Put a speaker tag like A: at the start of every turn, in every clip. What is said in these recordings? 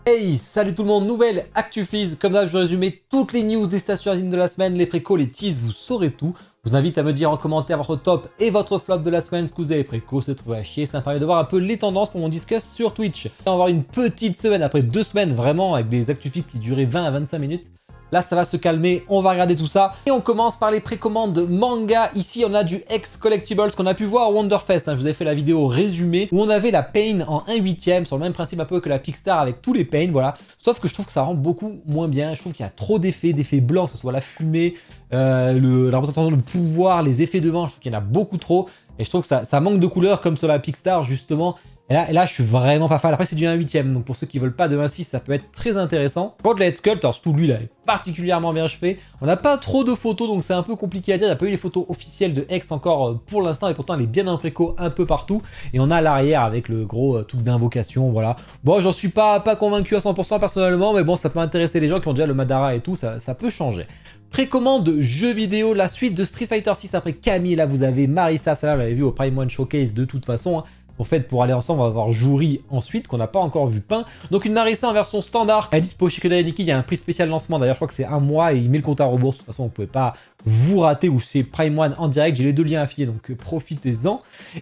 A: Hey, salut tout le monde, nouvelle ActuFizz. Comme d'hab, je vais résumer toutes les news des stations Asine de la semaine, les précos, les teases, vous saurez tout. Je vous invite à me dire en commentaire votre top et votre flop de la semaine, ce que vous avez préco, se trouver à chier. Ça me permet de voir un peu les tendances pour mon discuss sur Twitch. On va avoir une petite semaine après 2 semaines vraiment avec des ActuFizz qui duraient 20 à 25 minutes. Là, ça va se calmer, on va regarder tout ça. Et on commence par les précommandes manga. Ici, on a du X Collectibles qu'on a pu voir au Wonderfest. Je vous avais fait la vidéo résumée où on avait la Pain en 1/8, sur le même principe un peu que la Picstar avec tous les Pain, voilà. Sauf que je trouve que ça rend beaucoup moins bien. Je trouve qu'il y a trop d'effets blancs, que ce soit la fumée, la représentation de pouvoir, les effets de vent. Je trouve qu'il y en a beaucoup trop. Et je trouve que ça manque de couleurs comme sur la Picstar, justement. Et là, je suis vraiment pas fan. Après, c'est du 1/8, donc pour ceux qui veulent pas de 1/6, ça peut être très intéressant. Pour de la Head Sculpt, alors surtout lui, là, est particulièrement bien fait. On n'a pas trop de photos, donc c'est un peu compliqué à dire. Il n'y a pas eu les photos officielles de X encore pour l'instant, et pourtant, elle est bien en préco un peu partout. Et on a l'arrière avec le gros truc d'invocation, voilà. Bon, j'en suis pas convaincu à 100% personnellement, mais bon, ça peut intéresser les gens qui ont déjà le Madara et tout, ça peut changer. Précommande jeux vidéo, la suite de Street Fighter 6 après Camille. Là, vous avez Marissa, ça là, on l'avait vu au Prime One Showcase de toute façon. En fait, pour aller ensemble, on va avoir Juri ensuite, qu'on n'a pas encore vu peint. Donc une Marissa en version standard. Elle est dispo chez Kodai Nikki, il y a un prix spécial lancement. D'ailleurs, je crois que c'est 1 mois et il met le compte à rebours. De toute façon, vous ne pouvez pas vous rater ou c'est Prime One en direct. J'ai les deux liens affiliés, donc profitez-en.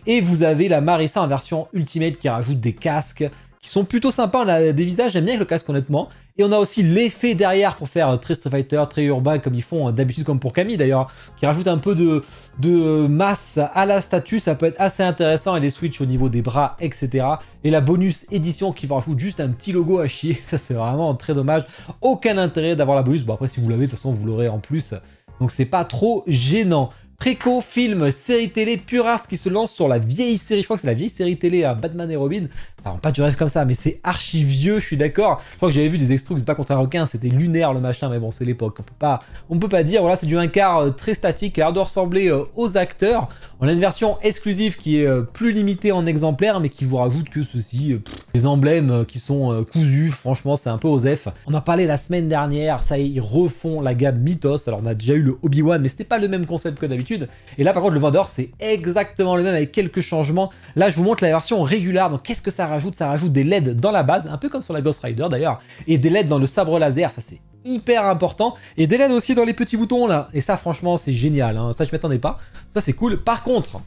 A: Et vous avez la Marissa en version Ultimate qui rajoute des casques qui sont plutôt sympas. On a des visages, j'aime bien le casque honnêtement. Et on a aussi l'effet derrière pour faire très Street Fighter, très urbain comme ils font d'habitude, comme pour Camille d'ailleurs, qui rajoute un peu de masse à la statue. Ça peut être assez intéressant, et les switches au niveau des bras, etc. Et la bonus édition qui va rajouter juste un petit logo à chier. Ça c'est vraiment très dommage. Aucun intérêt d'avoir la bonus. Bon après si vous l'avez, de toute façon vous l'aurez en plus. Donc c'est pas trop gênant. Préco, film, série télé, Pure Arts qui se lance sur la vieille série. Je crois que c'est la vieille série télé Batman et Robin. Alors pas du rêve comme ça, mais c'est archi vieux, je suis d'accord. Je crois que j'avais vu des extraits, c'est pas contre un requin, c'était lunaire le machin, mais bon, c'est l'époque. On peut pas dire. Voilà, c'est du 1/4 très statique, qui a l'air de ressembler aux acteurs. On a une version exclusive qui est plus limitée en exemplaires, mais qui vous rajoute que ceci, les emblèmes qui sont cousus. Franchement, c'est un peu osef. On en parlait la semaine dernière, ça y est, ils refont la gamme Mythos. Alors on a déjà eu le Obi-Wan, mais c'était pas le même concept que d'habitude. Et là, par contre, le vendeur, c'est exactement le même avec quelques changements. Là, je vous montre la version régulière. Donc, qu'est-ce que ça rajoute? Ça rajoute des LED dans la base, un peu comme sur la Ghost Rider d'ailleurs, et des LED dans le sabre laser. Ça, c'est hyper important. Et des LED aussi dans les petits boutons là. Et ça, franchement, c'est génial. Ça, je m'attendais pas. Ça, c'est cool. Par contre,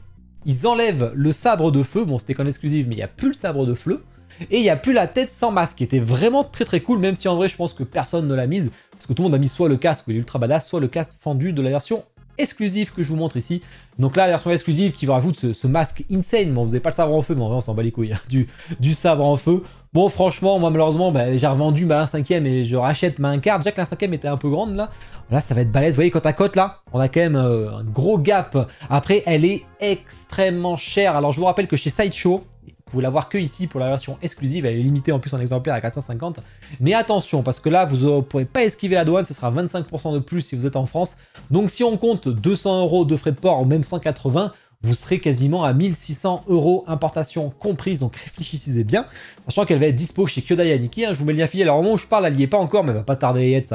A: ils enlèvent le sabre de feu. Bon, c'était qu'en exclusive, mais il n'y a plus le sabre de feu. Et il n'y a plus la tête sans masque, qui était vraiment très cool, même si en vrai, je pense que personne ne l'a mise. Parce que tout le monde a mis soit le casque où il est ultra badass, soit le casque fendu de la version exclusive que je vous montre ici. Donc là, la version exclusive qui vous rajoute ce masque insane. Bon, vous n'avez pas le sabre en feu, mais en vrai, on s'en bat les couilles, hein, du sabre en feu. Bon, franchement, moi, malheureusement, j'ai revendu ma 1/5 et je rachète ma 1/4. Déjà que la 1/5 était un peu grande, là. Là, ça va être balèze. Vous voyez, côte à côte, là, on a quand même un gros gap. Après, elle est extrêmement chère. Alors, je vous rappelle que chez Sideshow, vous pouvez l'avoir que ici pour la version exclusive, elle est limitée en plus en exemplaires à 450. Mais attention, parce que là, vous ne pourrez pas esquiver la douane, ce sera 25% de plus si vous êtes en France. Donc si on compte 200 € de frais de port, ou même 180, vous serez quasiment à 1600 € importation comprise. Donc réfléchissez bien, sachant qu'elle va être dispo chez Kodai Nikki. Je vous mets le lien affilié. Alors au moment où je parle, elle n'y est pas encore, mais elle va pas tarder à y être.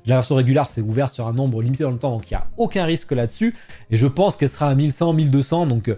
A: La version régulière, c'est ouvert sur un nombre limité dans le temps, donc il n'y a aucun risque là-dessus. Et je pense qu'elle sera à 1100, 1200, donc...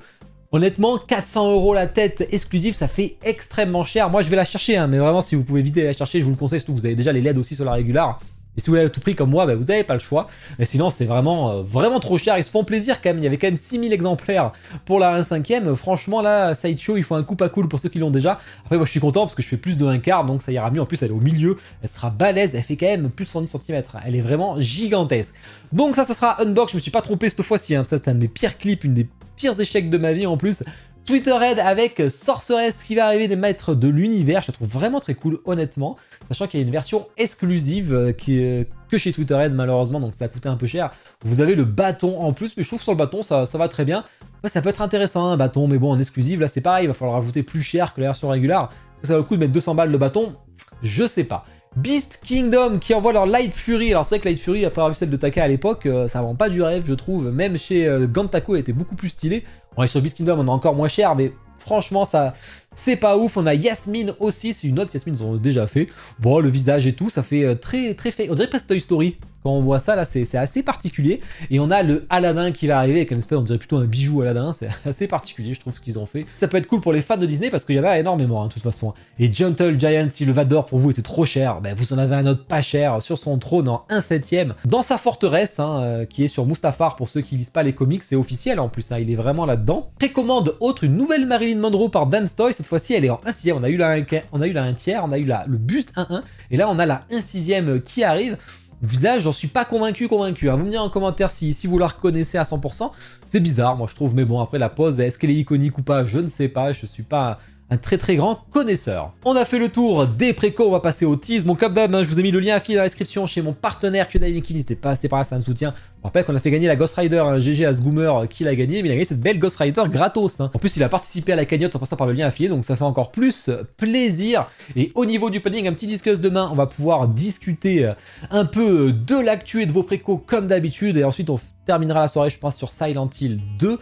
A: honnêtement, 400 € la tête exclusive, ça fait extrêmement cher. Moi, je vais la chercher, hein, mais vraiment, si vous pouvez éviter de la chercher, je vous le conseille, surtout que vous avez déjà les LED aussi sur la régulière. Et si vous l'avez à tout prix comme moi, vous n'avez pas le choix. Mais sinon, c'est vraiment, vraiment trop cher. Ils se font plaisir quand même. Il y avait quand même 6000 exemplaires pour la 1/5. Franchement, là, Sideshow, il faut un coup pas cool pour ceux qui l'ont déjà. Après, moi, je suis content parce que je fais plus de 1/4, donc ça ira mieux. En plus, elle est au milieu. Elle sera balèze. Elle fait quand même plus de 110 cm. Elle est vraiment gigantesque. Donc ça sera unbox. Je me suis pas trompé cette fois-ci. Ça, c'était un de mes pires clips, une des pires échecs de ma vie en plus. Twitterhead avec Sorceress qui va arriver des maîtres de l'univers. Je la trouve vraiment très cool, honnêtement. Sachant qu'il y a une version exclusive que chez Twitterhead, malheureusement, donc ça a coûté un peu cher. Vous avez le bâton en plus, mais je trouve que sur le bâton, ça va très bien. Ouais, ça peut être intéressant, un bâton, mais bon, en exclusive, là, c'est pareil. Il va falloir rajouter plus cher que la version régulière. Est-ce que ça vaut le coup de mettre 200 balles le bâton? Je sais pas. Beast Kingdom qui envoie leur Light Fury. Alors c'est vrai que Light Fury, après avoir vu celle de Taka à l'époque, ça vend pas du rêve, je trouve. Même chez Gantako, elle était beaucoup plus stylée. On est sur Beast Kingdom, on est encore moins cher, mais franchement, ça c'est pas ouf. On a Yasmine aussi, c'est une autre Yasmine, ils ont déjà fait. Bon, le visage et tout, ça fait très fait. On dirait presque Toy Story. Quand on voit ça, là, c'est assez particulier. Et on a le Aladdin qui va arriver avec une espèce, on dirait plutôt un bijou Aladdin. C'est assez particulier, je trouve, ce qu'ils ont fait. Ça peut être cool pour les fans de Disney parce qu'il y en a énormément, hein, de toute façon. Et Gentle Giant, si le Vador pour vous était trop cher, ben, vous en avez un autre pas cher sur son trône en 1/7 dans sa forteresse, hein, qui est sur Mustafar pour ceux qui lisent pas les comics. C'est officiel en plus, hein, il est vraiment là-dedans. Précommande autre, une nouvelle Marilyn Monroe par Damstoy. Cette fois-ci, elle est en 1/6. On a eu la 1 tiers, on a eu le buste 1/1. Et là, on a la 1/6 qui arrive. Visage, j'en suis pas convaincu. Hein. Vous me direz en commentaire si vous la reconnaissez à 100%. C'est bizarre, moi je trouve, mais bon, après la pose, est-ce qu'elle est iconique ou pas? Je ne sais pas, je suis pas un très grand connaisseur. On a fait le tour des précos, on va passer au tease. Bon, comme d'hab, hein, je vous ai mis le lien affilié dans la description chez mon partenaire Kyodai-Nikki. N'hésitez pas à passer par là, ça me soutient. Je rappelle qu'on a fait gagner la Ghost Rider, hein, GG à Sgoomer qui l'a gagné, mais il a gagné cette belle Ghost Rider gratos. Hein. En plus, il a participé à la cagnotte en passant par le lien affilié, donc ça fait encore plus plaisir. Et au niveau du planning, un petit discuss demain, on va pouvoir discuter un peu de l'actu et de vos précos comme d'habitude. Et ensuite, on terminera la soirée, je pense, sur Silent Hill 2.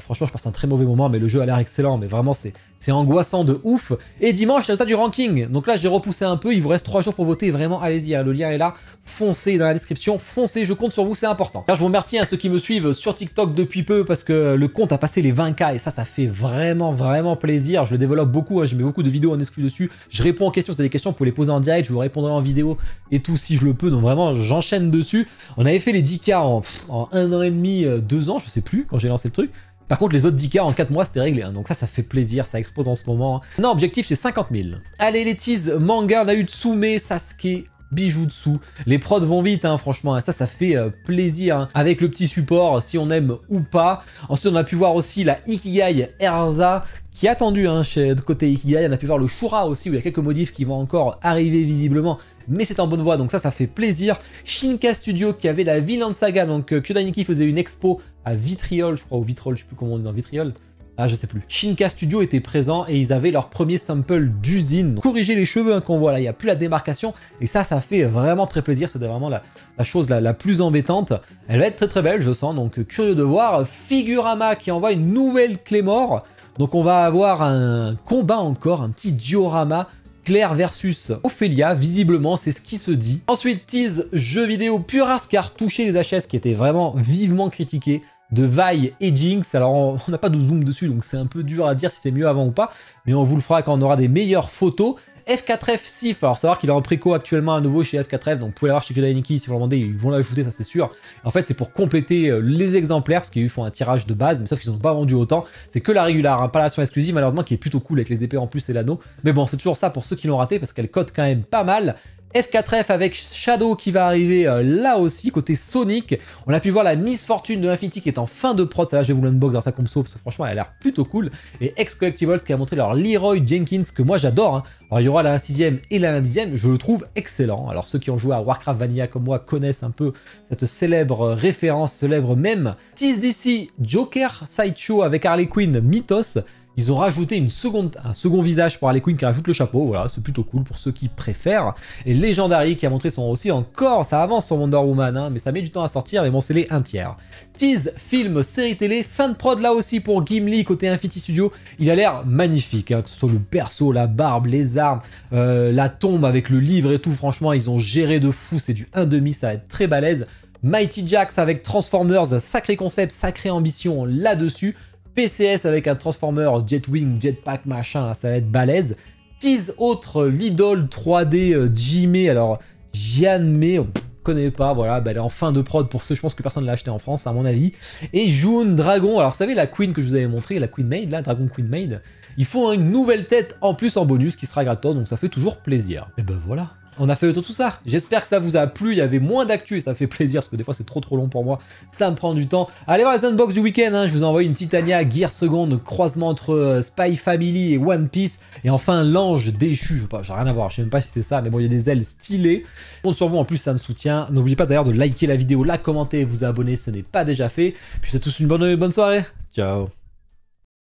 A: Franchement, je pense que c'est un très mauvais moment, mais le jeu a l'air excellent. Mais vraiment, c'est angoissant de ouf. Et dimanche, c'est le tas du ranking. Donc là, j'ai repoussé un peu. Il vous reste 3 jours pour voter. Vraiment, allez-y. Hein, le lien est là. Foncez dans la description. Foncez. Je compte sur vous. C'est important. Alors, je vous remercie à ceux qui me suivent sur TikTok depuis peu parce que le compte a passé les 20K. Et ça fait vraiment plaisir. Je le développe beaucoup. Hein, je mets beaucoup de vidéos en exclu dessus. Je réponds aux questions. Si vous avez des questions, vous pouvez les poser en direct. Je vous répondrai en vidéo et tout si je le peux. Donc vraiment, j'enchaîne dessus. On avait fait les 10K en 1 an et demi, 2 ans. Je sais plus quand j'ai lancé le truc. Par contre, les autres 10K en 4 mois, c'était réglé. Hein. Donc ça fait plaisir, ça explose en ce moment. Hein. Non, objectif, c'est 50 000. Allez, les teases manga, on a eu Tsume, Sasuke, Bijutsu. Les prods vont vite, hein, franchement. Ça fait plaisir. Hein. Avec le petit support, si on aime ou pas. Ensuite, on a pu voir aussi la Ikigai Erza, qui est attendue hein, de côté Ikigai. On a pu voir le Shura aussi, où il y a quelques modifs qui vont encore arriver visiblement. Mais c'est en bonne voie, donc ça fait plaisir. Shinka Studio qui avait la Vinland Saga, donc Kyodai-Nikki faisait une expo à Vitriol, je crois, ou Vitrol, je sais plus comment on dit dans Vitriol. Ah, je sais plus. Shinka Studio était présent et ils avaient leur premier sample d'usine. Corriger les cheveux hein, qu'on voit là, il n'y a plus la démarcation. Et ça fait vraiment très plaisir. C'était vraiment la chose la plus embêtante. Elle va être très belle, je sens, donc curieux de voir. Figurama qui envoie une nouvelle Claymore. Donc on va avoir un combat encore, un petit diorama. Claire versus Ophélia, visiblement c'est ce qui se dit. Ensuite, tease jeu vidéo pure art car toucher les HS qui étaient vraiment vivement critiqués de Vi et Jinx. Alors on n'a pas de zoom dessus donc c'est un peu dur à dire si c'est mieux avant ou pas, mais on vous le fera quand on aura des meilleures photos. F4F Sif, alors savoir qu'il est en préco actuellement à nouveau chez F4F, donc vous pouvez l'avoir chez Kyodai-Nikki si vous le demandez, ils vont l'ajouter, ça c'est sûr. En fait c'est pour compléter les exemplaires, parce qu'ils font un tirage de base, mais sauf qu'ils n'ont pas vendu autant. C'est que la régulière, hein, pas la version exclusive malheureusement, qui est plutôt cool avec les épées en plus et l'anneau. Mais bon, c'est toujours ça pour ceux qui l'ont raté, parce qu'elle cote quand même pas mal. F4F avec Shadow qui va arriver là aussi, côté Sonic. On a pu voir la Miss Fortune de Infinity qui est en fin de prod. Ça là, je vais vous l'unbox dans sa comso parce que franchement, elle a l'air plutôt cool. Et Ex-Collectibles qui a montré leur Leroy Jenkins que moi j'adore. Hein. Alors il y aura la 1/6 et la 1/10. Je le trouve excellent. Alors ceux qui ont joué à Warcraft Vanilla comme moi connaissent un peu cette célèbre référence, célèbre mème. Tease d'ici Joker Sideshow avec Harley Quinn Mythos. Ils ont rajouté un second visage pour Harley Quinn qui rajoute le chapeau, voilà, c'est plutôt cool pour ceux qui préfèrent. Et Legendary qui a montré son aussi encore, ça avance sur Wonder Woman, hein, mais ça met du temps à sortir, mais bon, c'est les 1/3. Tease, film, série télé, fin de prod là aussi pour Gimli côté Infinity Studio. Il a l'air magnifique, hein, que ce soit le perso, la barbe, les armes, la tombe avec le livre et tout, franchement, ils ont géré de fou, c'est du 1/2, ça va être très balèze. Mighty Jax avec Transformers, sacré concept, sacrée ambition là-dessus. PCS avec un Transformer, Jetwing, Jetpack, machin, là, ça va être balèze. Tease autre, l'idole 3D Jimé, alors Jianmei, on connaît pas, voilà, bah, elle est en fin de prod pour ceux, je pense que personne ne l'a acheté en France à mon avis. Et June Dragon, alors vous savez la Queen que je vous avais montré, la Queen Maid, là, Dragon Queen Maid, ils font une nouvelle tête en plus en bonus qui sera gratos, donc ça fait toujours plaisir. Et ben voilà. On a fait le tour de tout ça. J'espère que ça vous a plu. Il y avait moins d'actu et ça fait plaisir parce que des fois c'est trop long pour moi. Ça me prend du temps. Allez voir les unbox du week-end. Hein. Je vous ai envoyé une Titania Gear Second, croisement entre Spy Family et One Piece. Et enfin l'ange déchu. J'ai rien à voir. Je sais même pas si c'est ça, mais bon, il y a des ailes stylées. On sur vous en plus, ça me soutient. N'oubliez pas d'ailleurs de liker la vidéo, la commenter, vous abonner, ce n'est pas déjà fait. Puis c'est tous une bonne soirée. Ciao.